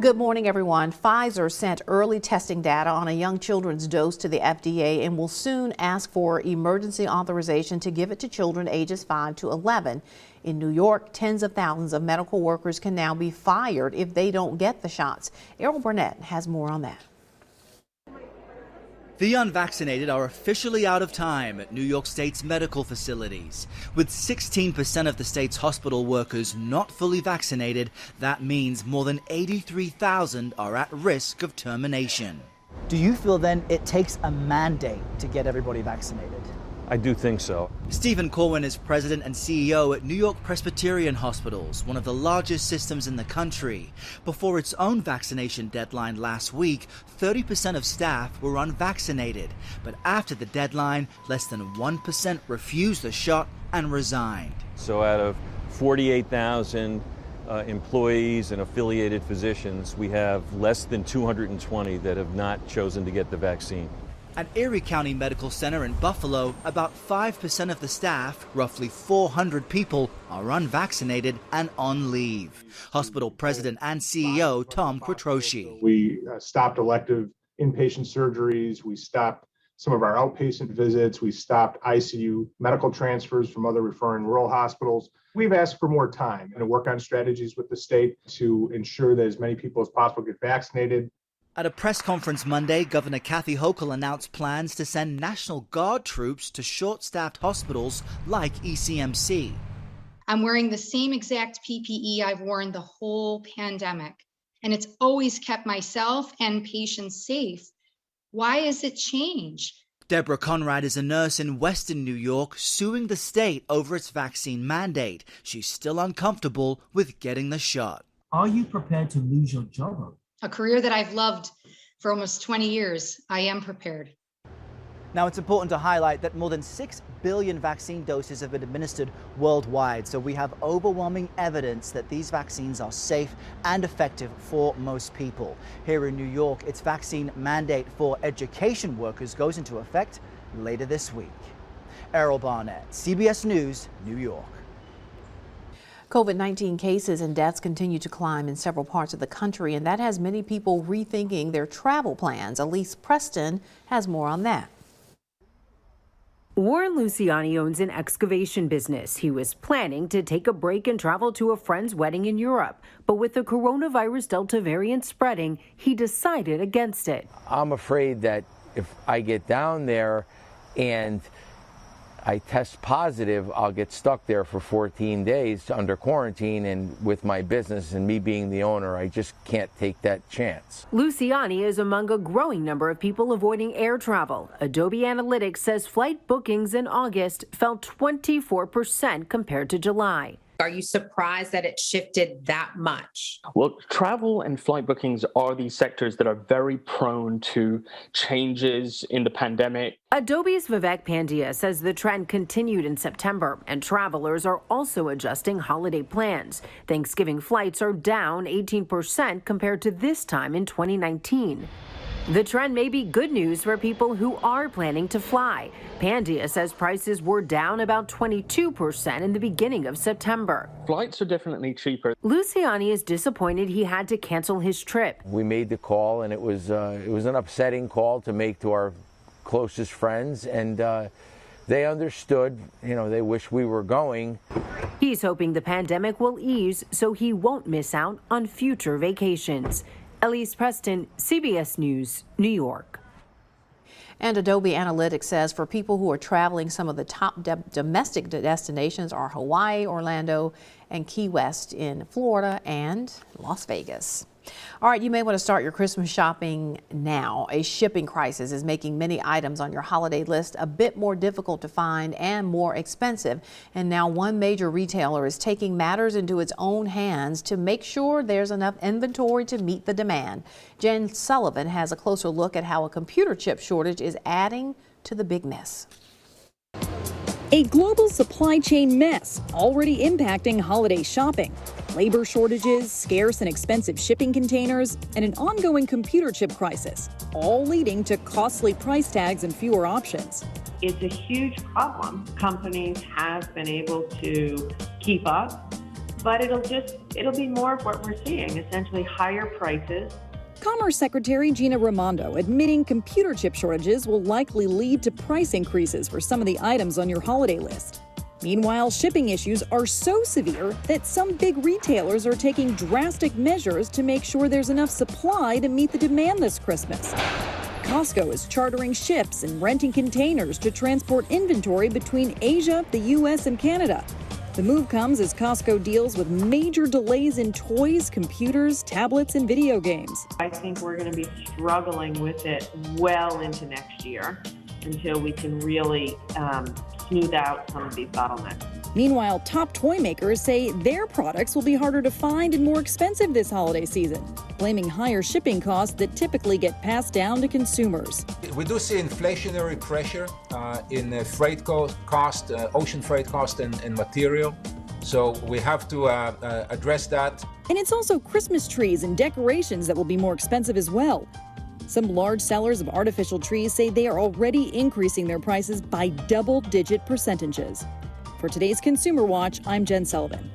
Good morning, everyone. Pfizer sent early testing data on a young children's dose to the FDA and will soon ask for emergency authorization to give it to children ages 5 to 11. In New York, tens of thousands of medical workers can now be fired if they don't get the shots. Errol Burnett has more on that. The unvaccinated are officially out of time at New York State's medical facilities. With 16% of the state's hospital workers not fully vaccinated, that means more than 83,000 are at risk of termination. Do you feel then it takes a mandate to get everybody vaccinated? I do think so. Stephen Corwin is president and CEO at New York Presbyterian Hospitals, one of the largest systems in the country. Before its own vaccination deadline last week, 30% of staff were unvaccinated. But after the deadline, less than 1% refused the shot and resigned. So out of 48,000 employees and affiliated physicians, we have less than 220 that have not chosen to get the vaccine. At Erie County Medical Center in Buffalo, about 5% of the staff, roughly 400 people, are unvaccinated and on leave. Hospital president and CEO Tom Quattrochi. We stopped elective inpatient surgeries. We stopped some of our outpatient visits. We stopped ICU medical transfers from other referring rural hospitals. We've asked for more time and to work on strategies with the state to ensure that as many people as possible get vaccinated. At a press conference Monday, Governor Kathy Hochul announced plans to send National Guard troops to short-staffed hospitals like ECMC. I'm wearing the same exact PPE I've worn the whole pandemic, and it's always kept myself and patients safe. Why has it changed? Deborah Conrad is a nurse in Western New York suing the state over its vaccine mandate. She's still uncomfortable with getting the shot. Are you prepared to lose your job? A career that I've loved for almost 20 years. I am prepared. Now, it's important to highlight that more than 6 billion vaccine doses have been administered worldwide. So we have overwhelming evidence that these vaccines are safe and effective for most people. Here in New York, its vaccine mandate for education workers goes into effect later this week. Errol Barnett, CBS News, New York. COVID-19 cases and deaths continue to climb in several parts of the country, and that has many people rethinking their travel plans. Elise Preston has more on that. Warren Luciani owns an excavation business. He was planning to take a break and travel to a friend's wedding in Europe. But with the coronavirus Delta variant spreading, he decided against it. I'm afraid that if I get down there and I test positive, I'll get stuck there for 14 days under quarantine, and with my business and me being the owner, I just can't take that chance. Luciani is among a growing number of people avoiding air travel. Adobe Analytics says flight bookings in August fell 24% compared to July. Are you surprised that it shifted that much? Well, travel and flight bookings are these sectors that are very prone to changes in the pandemic. Adobe's Vivek Pandya says the trend continued in September, and travelers are also adjusting holiday plans. Thanksgiving flights are down 18% compared to this time in 2019. The trend may be good news for people who are planning to fly. Pandya says prices were down about 22% in the beginning of September. Flights are definitely cheaper. Luciani is disappointed he had to cancel his trip. We made the call, and it was an upsetting call to make to our closest friends, and they understood. You know, they wish we were going. He's hoping the pandemic will ease so he won't miss out on future vacations. Elise Preston, CBS News, New York. And Adobe Analytics says for people who are traveling, some of the top domestic destinations are Hawaii, Orlando, and Key West in Florida and Las Vegas. All right, you may want to start your Christmas shopping now. A shipping crisis is making many items on your holiday list a bit more difficult to find and more expensive. And now one major retailer is taking matters into its own hands to make sure there's enough inventory to meet the demand. Jen Sullivan has a closer look at how a computer chip shortage is adding to the big mess. A global supply chain mess already impacting holiday shopping. Labor shortages, scarce and expensive shipping containers, and an ongoing computer chip crisis, all leading to costly price tags and fewer options. It's a huge problem. Companies have been able to keep up but it'll be more of what we're seeing, essentially higher prices. Commerce Secretary Gina Raimondo admitting computer chip shortages will likely lead to price increases for some of the items on your holiday list. Meanwhile, shipping issues are so severe that some big retailers are taking drastic measures to make sure there's enough supply to meet the demand this Christmas. Costco is chartering ships and renting containers to transport inventory between Asia, the U.S., and Canada. The move comes as Costco deals with major delays in toys, computers, tablets, and video games. I think we're going to be struggling with it well into next year until we can really smooth out some of these bottlenecks. Meanwhile, top toy makers say their products will be harder to find and more expensive this holiday season, blaming higher shipping costs that typically get passed down to consumers. We do see inflationary pressure in freight cost, ocean freight cost, and material. So we have to address that. And it's also Christmas trees and decorations that will be more expensive as well. Some large sellers of artificial trees say they are already increasing their prices by double-digit percentages. For today's Consumer Watch, I'm Jen Sullivan.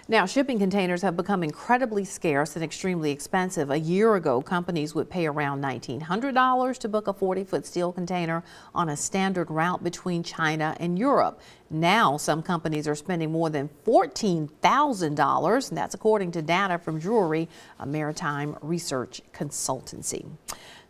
Now, shipping containers have become incredibly scarce and extremely expensive. A year ago, companies would pay around $1,900 to book a 40-foot steel container on a standard route between China and Europe. Now, some companies are spending more than $14,000, and that's according to data from Jewelry, a maritime research consultancy.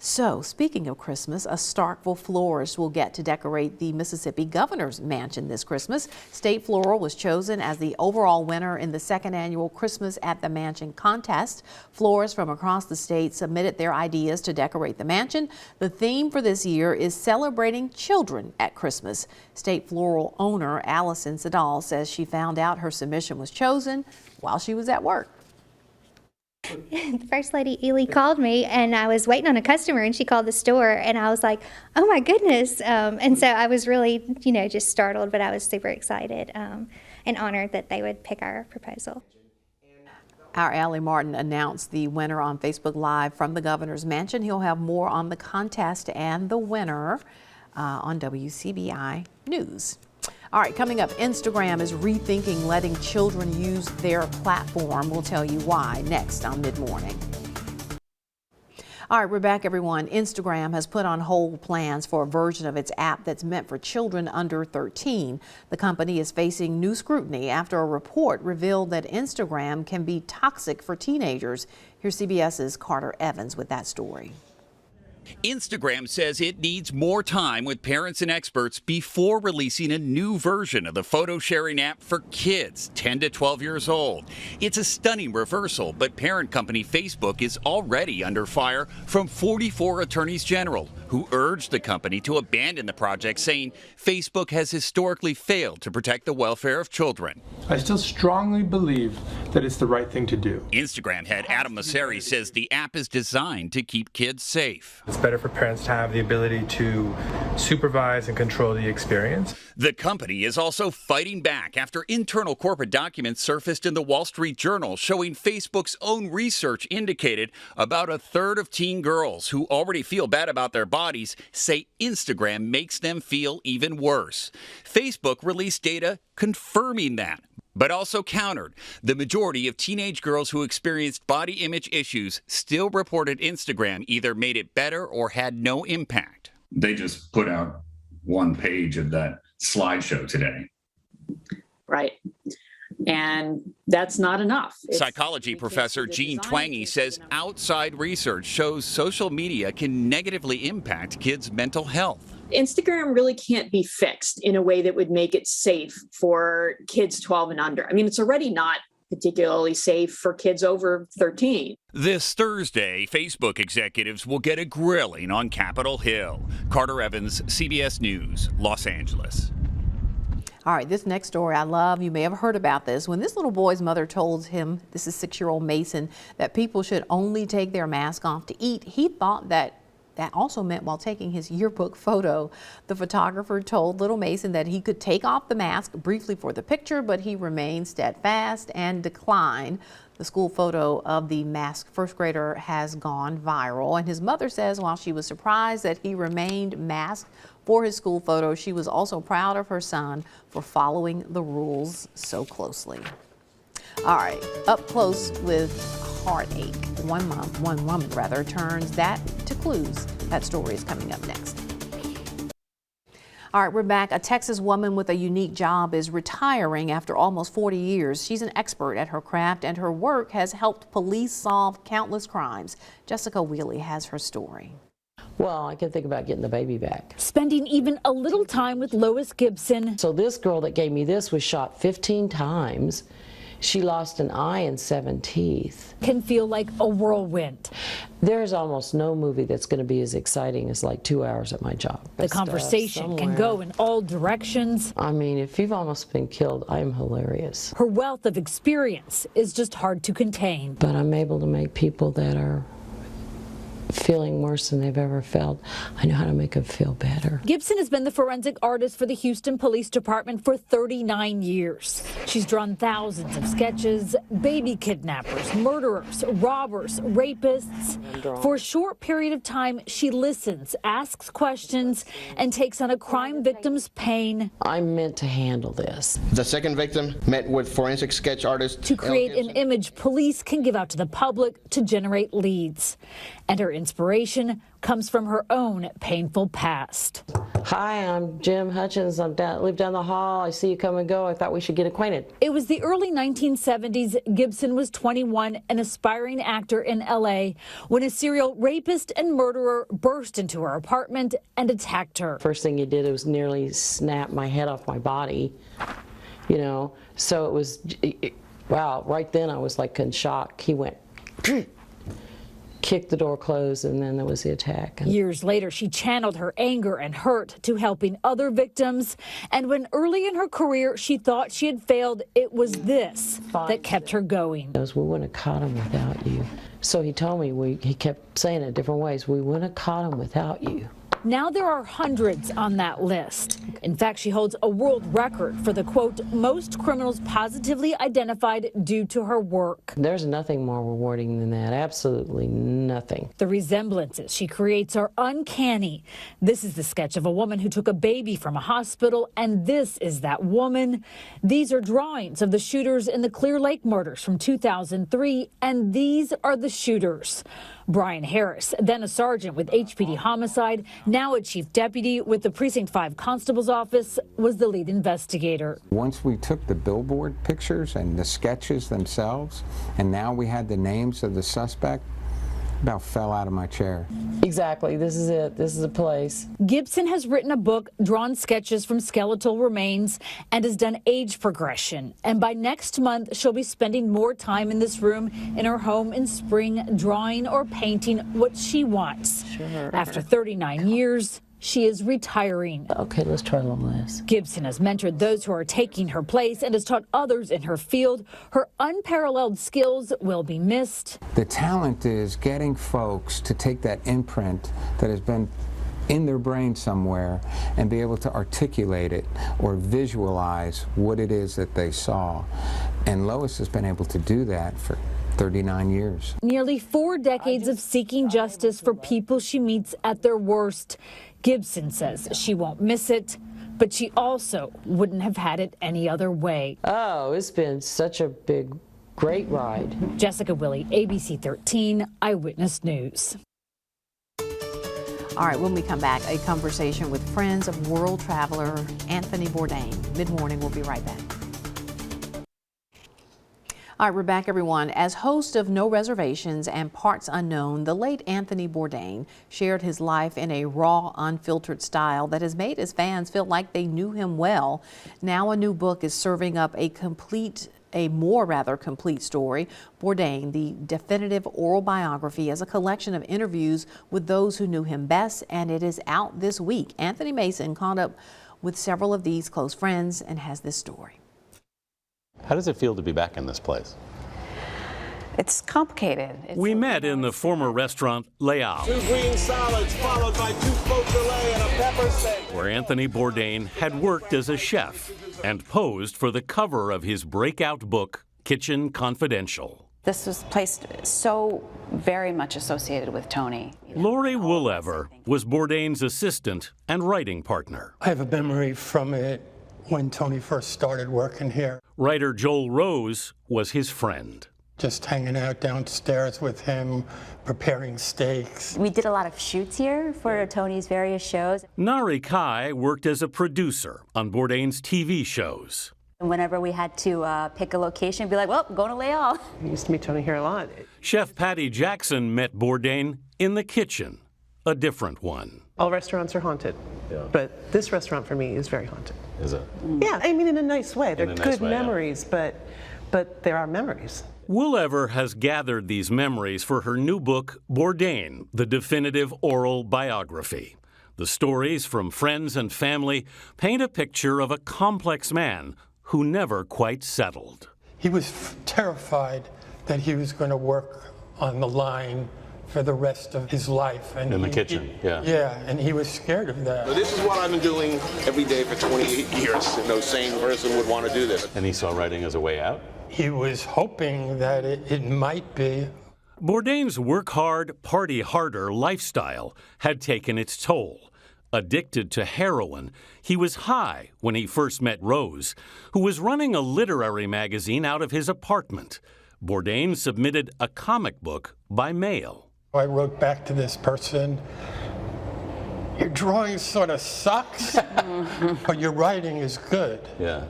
So, speaking of Christmas, a Starkville florist will get to decorate the Mississippi Governor's Mansion this Christmas. State Floral was chosen as the overall winner in the second annual Christmas at the Mansion contest. Florists from across the state submitted their ideas to decorate the mansion. The theme for this year is celebrating children at Christmas. State Floral owner Allison Sedal says she found out her submission was chosen while she was at work. The First Lady Ely called me, and I was waiting on a customer, and she called the store, and I was like, oh my goodness. And so I was really, just startled, but I was super excited and honored that they would pick our proposal. Our Allie Martin announced the winner on Facebook Live from the Governor's Mansion. He'll have more on the contest and the winner on WCBI News. All right, coming up, Instagram is rethinking letting children use their platform. We'll tell you why next on Mid-Morning. All right, we're back, everyone. Instagram has put on hold plans for a version of its app that's meant for children under 13. The company is facing new scrutiny after a report revealed that Instagram can be toxic for teenagers. Here's CBS's Carter Evans with that story. Instagram says it needs more time with parents and experts before releasing a new version of the photo sharing app for kids 10 to 12 years old. It's a stunning reversal, but parent company Facebook is already under fire from 44 attorneys general who urged the company to abandon the project, saying Facebook has historically failed to protect the welfare of children. I still strongly believe that it's the right thing to do. Instagram head Adam Mosseri says the app is designed to keep kids safe. It's better for parents to have the ability to supervise and control the experience. The company is also fighting back after internal corporate documents surfaced in the Wall Street Journal showing Facebook's own research indicated about a third of teen girls who already feel bad about their bodies say Instagram makes them feel even worse. Facebook released data confirming that, but also countered. The majority of teenage girls who experienced body image issues still reported Instagram either made it better or had no impact. They just put out one page of that slideshow today. Right. And that's not enough. Psychology professor Jean Twangy says outside research shows social media can negatively impact kids' mental health. Instagram really can't be fixed in a way that would make it safe for kids 12 and under. I mean, it's already not particularly safe for kids over 13. This Thursday, Facebook executives will get a grilling on Capitol Hill. Carter Evans, CBS News, Los Angeles. All right, this next story I love. You may have heard about this. When this little boy's mother told him, this is 6-year-old Mason, that people should only take their mask off to eat, he thought that also meant while taking his yearbook photo. The photographer told little Mason that he could take off the mask briefly for the picture, but he remained steadfast and declined. The school photo of the masked first grader has gone viral, and his mother says while she was surprised that he remained masked For his school photo, she was also proud of her son for following the rules so closely. All right, up close with heartache. One woman turns that to clues. That story is coming up next. All right, we're back. A Texas woman with a unique job is retiring after almost 40 years. She's an expert at her craft, and her work has helped police solve countless crimes. Jessica Wheely has her story. Well, I can think about getting the baby back. Spending even a little time with Lois Gibson. So this girl that gave me this was shot 15 times. She lost an eye and 7 teeth. Can feel like a whirlwind. There's almost no movie that's going to be as exciting as like 2 hours at my job. The conversation can go in all directions. I mean, if you've almost been killed, I'm hilarious. Her wealth of experience is just hard to contain. But I'm able to make people that are feeling worse than they've ever felt, I know how to make them feel better. Gibson has been the forensic artist for the Houston Police Department for 39 years. She's drawn thousands of sketches, baby kidnappers, murderers, robbers, rapists. For a short period of time, she listens, asks questions, and takes on a crime victim's pain. I'm meant to handle this. The second victim met with forensic sketch artist to create an image police can give out to the public to generate leads. And her inspiration comes from her own painful past. Hi, I'm Jim Hutchins. I live down the hall. I see you come and go. I thought we should get acquainted. It was the early 1970s. Gibson was 21, an aspiring actor in LA, when a serial rapist and murderer burst into her apartment and attacked her. First thing he did was nearly snap my head off my body, you know. So it was, wow, right then I was like in shock. He went, kicked the door closed, and then there was the attack. Years later, she channeled her anger and hurt to helping other victims. And when early in her career she thought she had failed, it was this that kept her going. We wouldn't have caught him without you. So he told me, he kept saying it different ways, we wouldn't have caught him without you. Now there are hundreds on that list. In fact, she holds a world record for the, quote, most criminals positively identified due to her work. There's nothing more rewarding than that, absolutely nothing. The resemblances she creates are uncanny. This is the sketch of a woman who took a baby from a hospital, and this is that woman. These are drawings of the shooters in the Clear Lake murders from 2003, and these are the shooters. Brian Harris, then a sergeant with HPD Homicide, now a chief deputy with the Precinct 5 Constable's Office, was the lead investigator. Once we took the billboard pictures and the sketches themselves, and now we had the names of the suspect, about fell out of my chair. Exactly, this is it. This is a place. Gibson has written a book, drawn sketches from skeletal remains, and has done age progression. And by next month, she'll be spending more time in this room in her home in spring, drawing or painting what she wants. Sure. After 39 years, she is retiring. Okay, let's try a little less. Gibson has mentored those who are taking her place and has taught others in her field. Her unparalleled skills will be missed. The talent is getting folks to take that imprint that has been in their brain somewhere and be able to articulate it or visualize what it is that they saw. And Lois has been able to do that for 39 years. Nearly 4 decades of seeking justice for people she meets at their worst. Gibson says she won't miss it, but she also wouldn't have had it any other way. Oh, it's been such a big, great ride. Jessica Wheely, ABC 13 Eyewitness News. All right, when we come back, a conversation with friends of world traveler Anthony Bourdain. Mid-morning, we'll be right back. All right, we're back, everyone. As host of No Reservations and Parts Unknown, the late Anthony Bourdain shared his life in a raw, unfiltered style that has made his fans feel like they knew him well. Now a new book is serving up a more complete story. Bourdain, the definitive oral biography, as a collection of interviews with those who knew him best, and it is out this week. Anthony Mason caught up with several of these close friends and has this story. How does it feel to be back in this place? It's complicated. We met in the former restaurant Leal, 2 green salads followed by 2 pot filet and a pepper steak, where Anthony Bourdain had worked as a chef and posed for the cover of his breakout book, Kitchen Confidential. This was placed so very much associated with Tony. Lori Woolever was Bourdain's assistant and writing partner. I have a memory from it when Tony first started working here. Writer Joel Rose was his friend. Just hanging out downstairs with him, preparing steaks. We did a lot of shoots here for Tony's various shows. Nari Kai worked as a producer on Bourdain's TV shows. And whenever we had to pick a location, be like, well, going to Leal. I used to meet Tony here a lot. Chef Patty Jackson met Bourdain in the kitchen, a different one. All restaurants are haunted, but this restaurant for me is very haunted. Is it? Yeah, I mean in a nice way. They're nice good way, yeah. memories, but there are memories. Woolever has gathered these memories for her new book, Bourdain, the definitive oral biography. The stories from friends and family paint a picture of a complex man who never quite settled. He was terrified that he was going to work on the line for the rest of his life. And in the kitchen, yeah. Yeah, and he was scared of that. So this is what I've been doing every day for 28 years. No sane person would want to do this. And he saw writing as a way out? He was hoping that it might be. Bourdain's work hard, party harder lifestyle had taken its toll. Addicted to heroin, he was high when he first met Rose, who was running a literary magazine out of his apartment. Bourdain submitted a comic book by mail. I wrote back to this person, your drawing sort of sucks, but your writing is good. Yeah.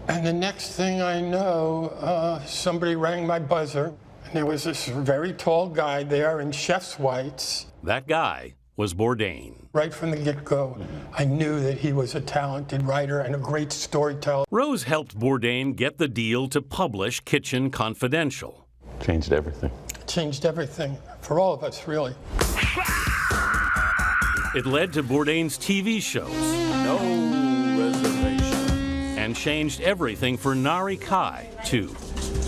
And the next thing I know, somebody rang my buzzer, and there was this very tall guy there in chef's whites. That guy was Bourdain. Right from the get-go, I knew that he was a talented writer and a great storyteller. Rose helped Bourdain get the deal to publish Kitchen Confidential. Changed everything. Changed everything for all of us, really. It led to Bourdain's TV shows. No reservations. And changed everything for Nari Kai, too.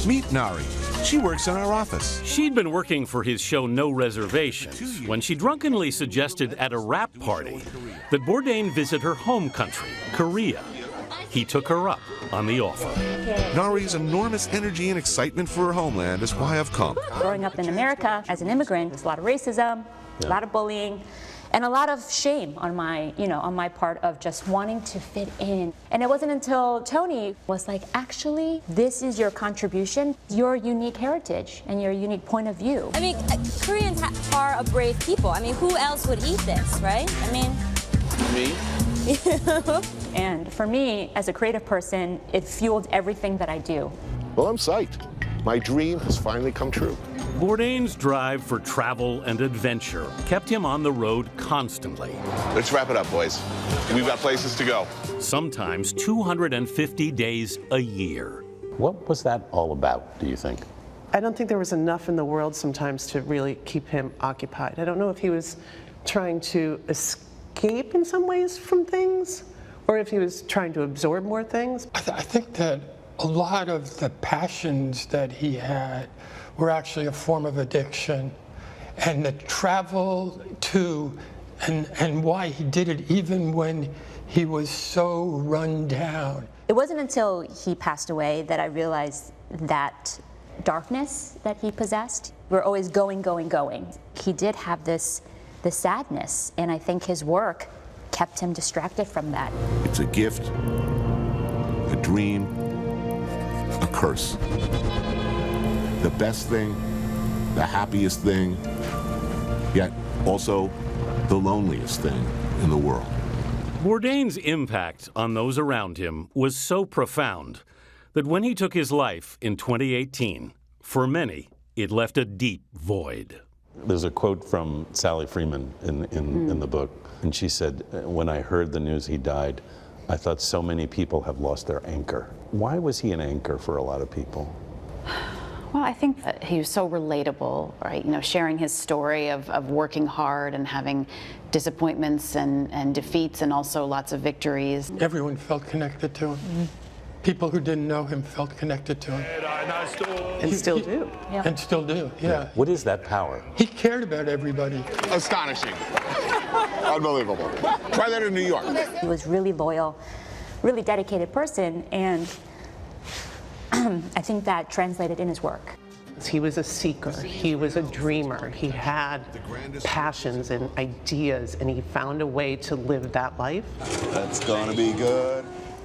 Meet Nari. She works in our office. She'd been working for his show No Reservations when she drunkenly suggested at a wrap party that Bourdain visit her home country, Korea. He took her up on the offer. Nari's enormous energy and excitement for her homeland is why I've come. Growing up in America as an immigrant, there's a lot of racism, a lot of bullying, and a lot of shame on my part of just wanting to fit in. And it wasn't until Tony was like, actually, this is your contribution, your unique heritage, and your unique point of view. I mean, Koreans are a brave people. I mean, who else would eat this, right? I mean... Me? And for me, as a creative person, it fueled everything that I do. Well, I'm psyched. My dream has finally come true. Bourdain's drive for travel and adventure kept him on the road constantly. Let's wrap it up, boys. We've got places to go. Sometimes 250 days a year. What was that all about, do you think? I don't think there was enough in the world sometimes to really keep him occupied. I don't know if he was trying to escape in some ways from things, or if he was trying to absorb more things. I think that a lot of the passions that he had were actually a form of addiction. And the travel to, and why he did it even when he was so run down. It wasn't until he passed away that I realized that darkness that he possessed. We were always going, going, going. He did have this sadness, and I think his work kept him distracted from that. It's a gift, a dream, a curse. The best thing, the happiest thing, yet also the loneliest thing in the world. Bourdain's impact on those around him was so profound that when he took his life in 2018, for many, it left a deep void. There's a quote from Sally Freeman in the book, and she said, when I heard the news he died, I thought so many people have lost their anchor. Why was he an anchor for a lot of people? Well, I think that he was so relatable, right? You know, sharing his story of working hard and having disappointments and defeats and also lots of victories. Everyone felt connected to him. People who didn't know him felt connected to him. And still do. And still do, yeah. What is that power? He cared about everybody. Astonishing. Unbelievable. Try that in New York. He was really loyal, really dedicated person, and I think that translated in his work. He was a seeker, he was a dreamer, he had passions and ideas, and he found a way to live that life. That's gonna be good.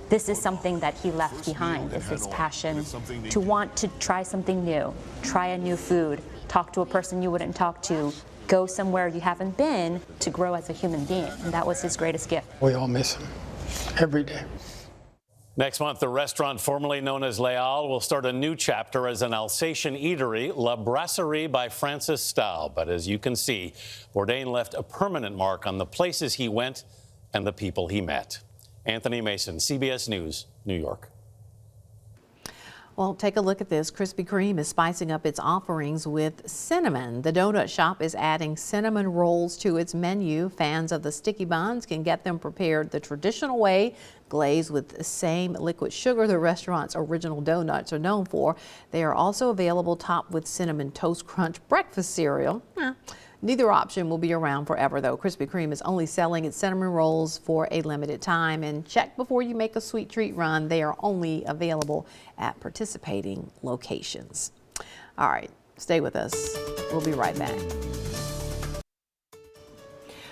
This is something that he left behind, is his passion to want to try something new, try a new food, talk to a person you wouldn't talk to, go somewhere you haven't been, to grow as a human being. And that was his greatest gift. We all miss him every day. Next month, the restaurant formerly known as Les Halles will start a new chapter as an Alsatian eatery, La Brasserie by Francis Stahl. But as you can see, Bourdain left a permanent mark on the places he went and the people he met. Anthony Mason, CBS News, New York. Well, take a look at this. Krispy Kreme is spicing up its offerings with cinnamon. The donut shop is adding cinnamon rolls to its menu. Fans of the sticky buns can get them prepared the traditional way, glazed with the same liquid sugar the restaurant's original donuts are known for. They are also available topped with cinnamon toast crunch breakfast cereal. Neither option will be around forever, though. Krispy Kreme is only selling its cinnamon rolls for a limited time. And check before you make a sweet treat run. They are only available at participating locations. All right, stay with us. We'll be right back.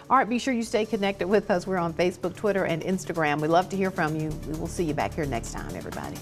All right, be sure you stay connected with us. We're on Facebook, Twitter, and Instagram. We love to hear from you. We will see you back here next time, everybody.